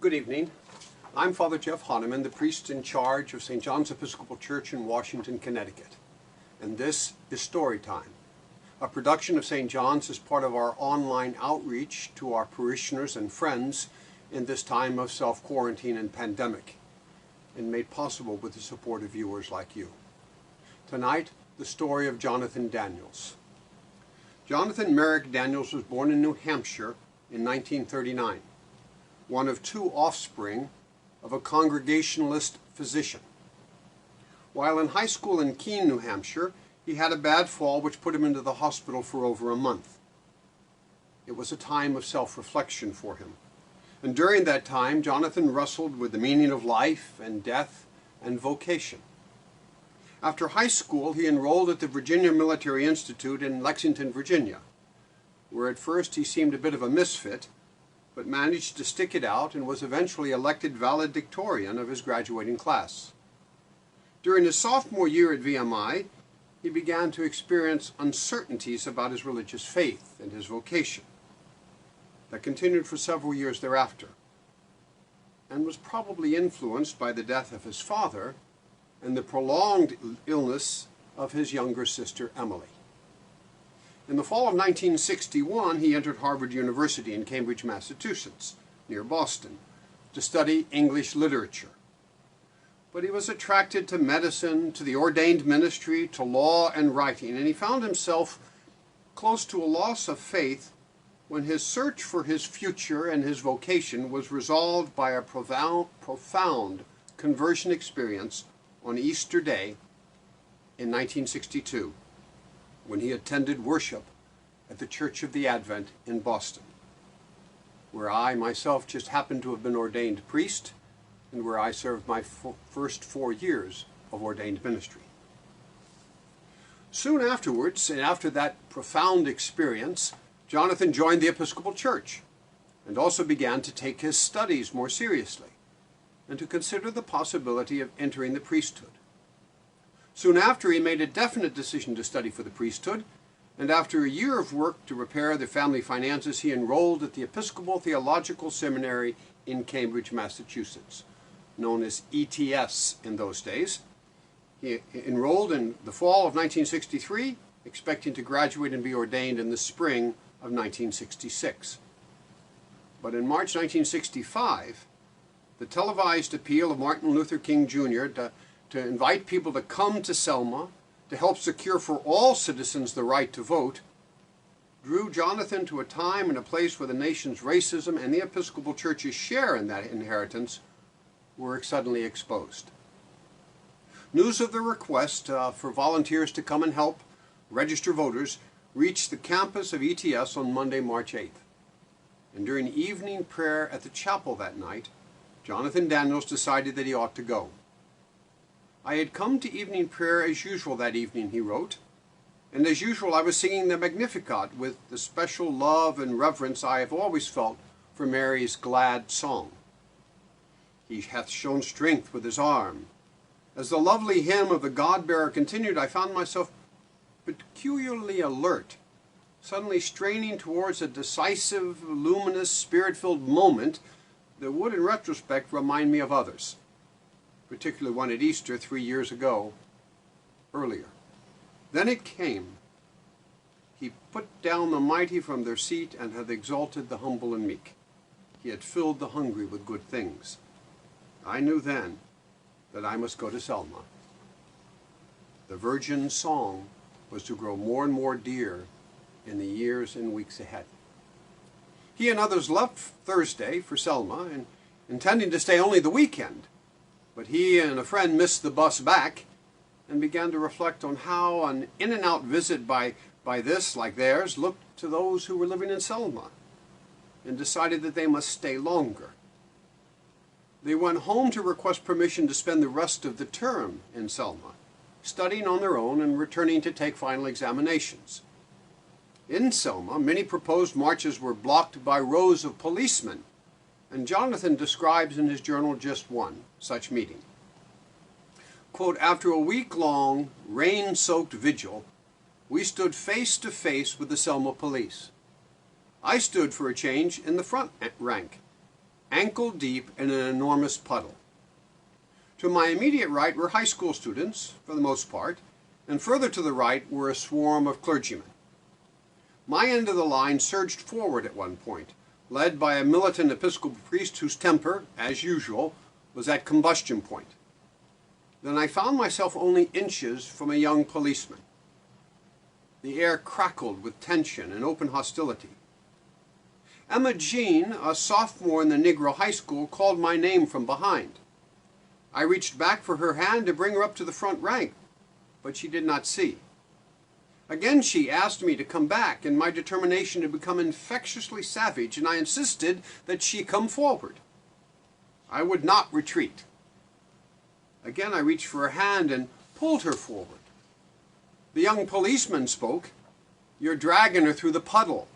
Good evening. I'm Father Jeff Hahnemann, the priest in charge of St. John's Episcopal Church in Washington, Connecticut. And this is Storytime, a production of St. John's as part of our online outreach to our parishioners and friends in this time of self-quarantine and pandemic, and made possible with the support of viewers like you. Tonight, the story of Jonathan Daniels. Jonathan Myrick Daniels was born in New Hampshire in 1939. One of two offspring of a Congregationalist physician. While in high school in Keene, New Hampshire, he had a bad fall which put him into the hospital for over a month. It was a time of self-reflection for him. And during that time, Jonathan wrestled with the meaning of life and death and vocation. After high school, he enrolled at the Virginia Military Institute in Lexington, Virginia, where at first he seemed a bit of a misfit, but managed to stick it out and was eventually elected valedictorian of his graduating class. During his sophomore year at VMI, he began to experience uncertainties about his religious faith and his vocation. That continued for several years thereafter, and was probably influenced by the death of his father and the prolonged illness of his younger sister Emily. In the fall of 1961, he entered Harvard University in Cambridge, Massachusetts, near Boston, to study English literature. But he was attracted to medicine, to the ordained ministry, to law and writing, and he found himself close to a loss of faith when his search for his future and his vocation was resolved by a profound conversion experience on Easter Day in 1962. When he attended worship at the Church of the Advent in Boston, where I myself just happened to have been ordained priest and where I served my first 4 years of ordained ministry. Soon afterwards, and after that profound experience, Jonathan joined the Episcopal Church and also began to take his studies more seriously and to consider the possibility of entering the priesthood. Soon after, he made a definite decision to study for the priesthood, and after a year of work to repair the family finances, he enrolled at the Episcopal Theological Seminary in Cambridge, Massachusetts, known as ETS in those days. He enrolled in the fall of 1963, expecting to graduate and be ordained in the spring of 1966. But in March 1965, the televised appeal of Martin Luther King Jr. to invite people to come to Selma to help secure for all citizens the right to vote, drew Jonathan to a time and a place where the nation's racism and the Episcopal Church's share in that inheritance were suddenly exposed. News of the request for volunteers to come and help register voters reached the campus of ETS on Monday, March 8th. And during evening prayer at the chapel that night, Jonathan Daniels decided that he ought to go. I had come to evening prayer as usual that evening, he wrote, and as usual I was singing the Magnificat with the special love and reverence I have always felt for Mary's glad song. He hath shown strength with his arm. As the lovely hymn of the God-bearer continued, I found myself peculiarly alert, suddenly straining towards a decisive, luminous, spirit-filled moment that would, in retrospect, remind me of others, particularly one at Easter 3 years ago, earlier. Then it came. He put down the mighty from their seat and hath exalted the humble and meek. He had filled the hungry with good things. I knew then that I must go to Selma. The virgin song was to grow more and more dear in the years and weeks ahead. He and others left Thursday for Selma, and intending to stay only the weekend. But he and a friend missed the bus back and began to reflect on how an in-and-out visit by this, like theirs, looked to those who were living in Selma, and decided that they must stay longer. They went home to request permission to spend the rest of the term in Selma, studying on their own and returning to take final examinations. In Selma, many proposed marches were blocked by rows of policemen, and Jonathan describes in his journal just one such meeting. Quote, after a week-long, rain-soaked vigil, we stood face to face with the Selma police. I stood for a change in the front rank, ankle deep in an enormous puddle. To my immediate right were high school students, for the most part, and further to the right were a swarm of clergymen. My end of the line surged forward at one point, led by a militant Episcopal priest whose temper, as usual, was at combustion point. Then I found myself only inches from a young policeman. The air crackled with tension and open hostility. Emma Jean, a sophomore in the Negro High School, called my name from behind. I reached back for her hand to bring her up to the front rank, but she did not see. Again she asked me to come back in my determination to become infectiously savage, and I insisted that she come forward. I would not retreat. Again I reached for her hand and pulled her forward. The young policeman spoke. "You're dragging her through the puddle.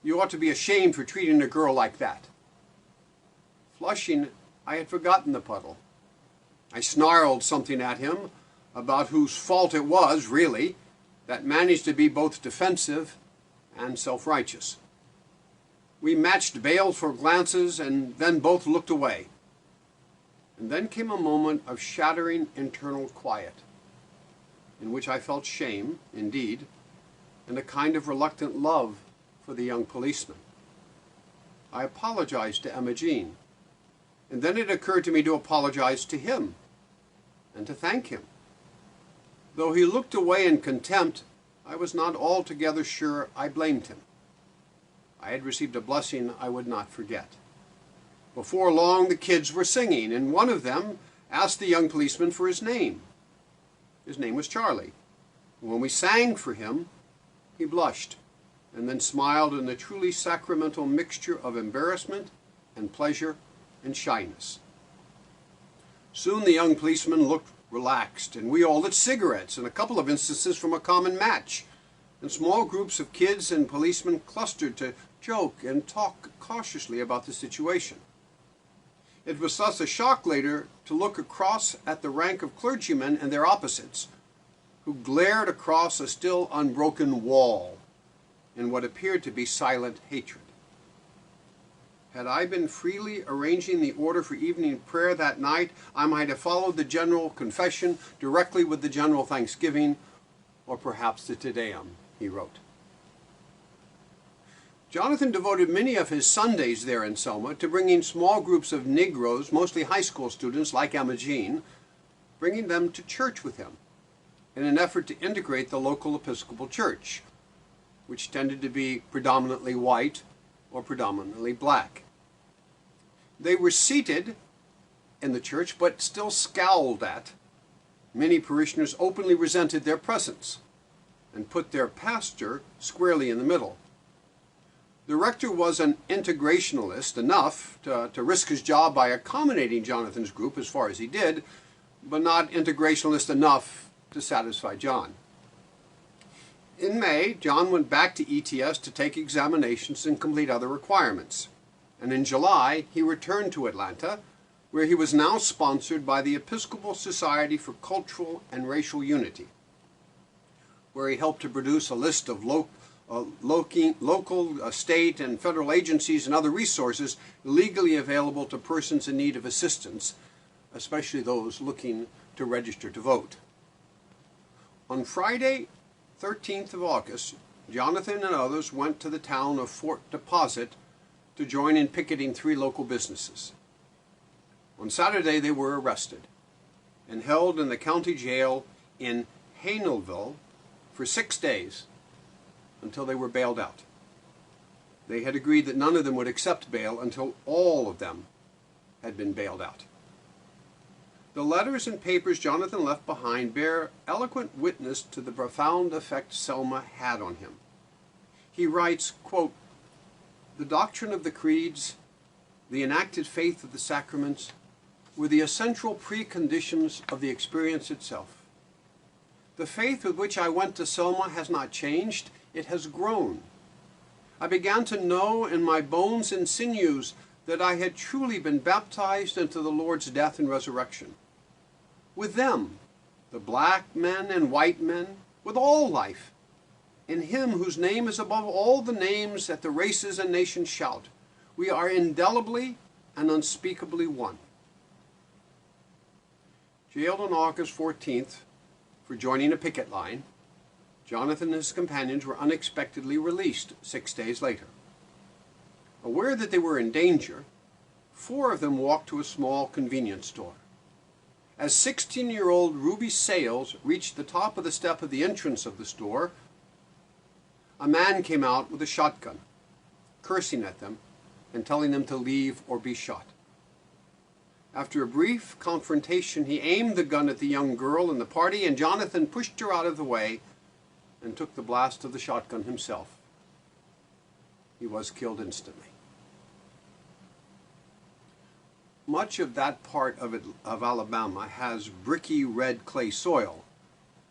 You ought to be ashamed for treating a girl like that." Flushing, I had forgotten the puddle. I snarled something at him about whose fault it was, really, that managed to be both defensive and self-righteous. We matched baleful glances and then both looked away. And then came a moment of shattering internal quiet, in which I felt shame, indeed, and a kind of reluctant love for the young policeman. I apologized to Emma Jean, and then it occurred to me to apologize to him and to thank him. Though he looked away in contempt, I was not altogether sure I blamed him. I had received a blessing I would not forget. Before long the kids were singing, and one of them asked the young policeman for his name. His name was Charlie. When we sang for him, he blushed, and then smiled in a truly sacramental mixture of embarrassment and pleasure and shyness. Soon the young policeman looked relaxed, and we all lit cigarettes, in a couple of instances from a common match, and small groups of kids and policemen clustered to joke and talk cautiously about the situation. It was thus a shock later to look across at the rank of clergymen and their opposites, who glared across a still unbroken wall in what appeared to be silent hatred. Had I been freely arranging the order for evening prayer that night, I might have followed the general confession directly with the general thanksgiving, or perhaps the Te Deum, he wrote. Jonathan devoted many of his Sundays there in Selma to bringing small groups of Negroes, mostly high school students like Emma Jean, bringing them to church with him in an effort to integrate the local Episcopal Church, which tended to be predominantly white or predominantly black. They were seated in the church, but still scowled at. Many parishioners openly resented their presence and put their pastor squarely in the middle. The rector was an integrationalist enough to risk his job by accommodating Jonathan's group as far as he did, but not integrationalist enough to satisfy John. In May, John went back to ETS to take examinations and complete other requirements. And in July, he returned to Atlanta, where he was now sponsored by the Episcopal Society for Cultural and Racial Unity, where he helped to produce a list of local, state, and federal agencies and other resources legally available to persons in need of assistance, especially those looking to register to vote. On Friday, 13th of August, Jonathan and others went to the town of Fort Deposit to join in picketing 3 local businesses. On Saturday, they were arrested and held in the county jail in Hayneville for 6 days until they were bailed out. They had agreed that none of them would accept bail until all of them had been bailed out. The letters and papers Jonathan left behind bear eloquent witness to the profound effect Selma had on him. He writes, quote, "The doctrine of the creeds, the enacted faith of the sacraments, were the essential preconditions of the experience itself. The faith with which I went to Selma has not changed, it has grown. I began to know in my bones and sinews that I had truly been baptized into the Lord's death and resurrection. With them, the black men and white men, with all life, in him whose name is above all the names that the races and nations shout, we are indelibly and unspeakably won. Jailed on August 14th for joining a picket line, Jonathan and his companions were unexpectedly released 6 days later. Aware that they were in danger, 4 of them walked to a small convenience store. As 16-year-old Ruby Sales reached the top of the step of the entrance of the store, a man came out with a shotgun, cursing at them and telling them to leave or be shot. After a brief confrontation, he aimed the gun at the young girl in the party, and Jonathan pushed her out of the way and took the blast of the shotgun himself. He was killed instantly. Much of that part of Alabama has bricky red clay soil,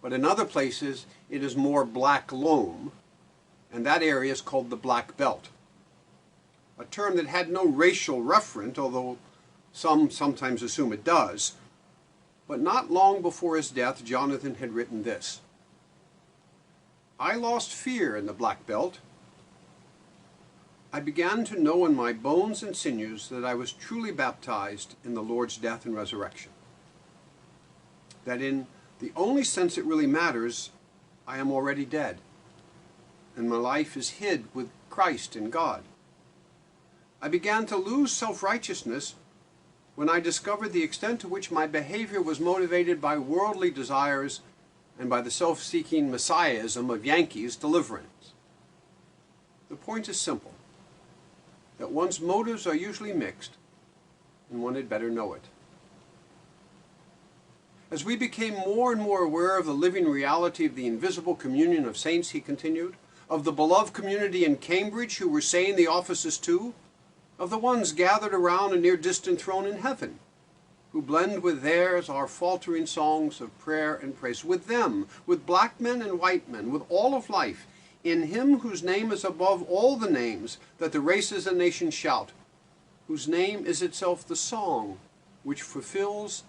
but in other places it is more black loam, and that area is called the Black Belt, a term that had no racial referent, although some sometimes assume it does. But not long before his death, Jonathan had written this: "I lost fear in the Black Belt. I began to know in my bones and sinews that I was truly baptized in the Lord's death and resurrection. That in the only sense it really matters, I am already dead, and my life is hid with Christ in God. I began to lose self-righteousness when I discovered the extent to which my behavior was motivated by worldly desires and by the self-seeking messiahism of Yankees' deliverance. The point is simple, that one's motives are usually mixed, and one had better know it." As we became more and more aware of the living reality of the invisible communion of saints, he continued, of the beloved community in Cambridge who were saying the offices too, of the ones gathered around a near distant throne in heaven, who blend with theirs our faltering songs of prayer and praise, with them, with black men and white men, with all of life, in him whose name is above all the names that the races and nations shout, whose name is itself the song which fulfills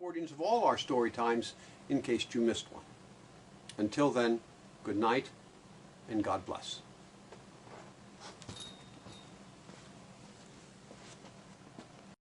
recordings of all our story times in case you missed one. Until then, good night and God bless.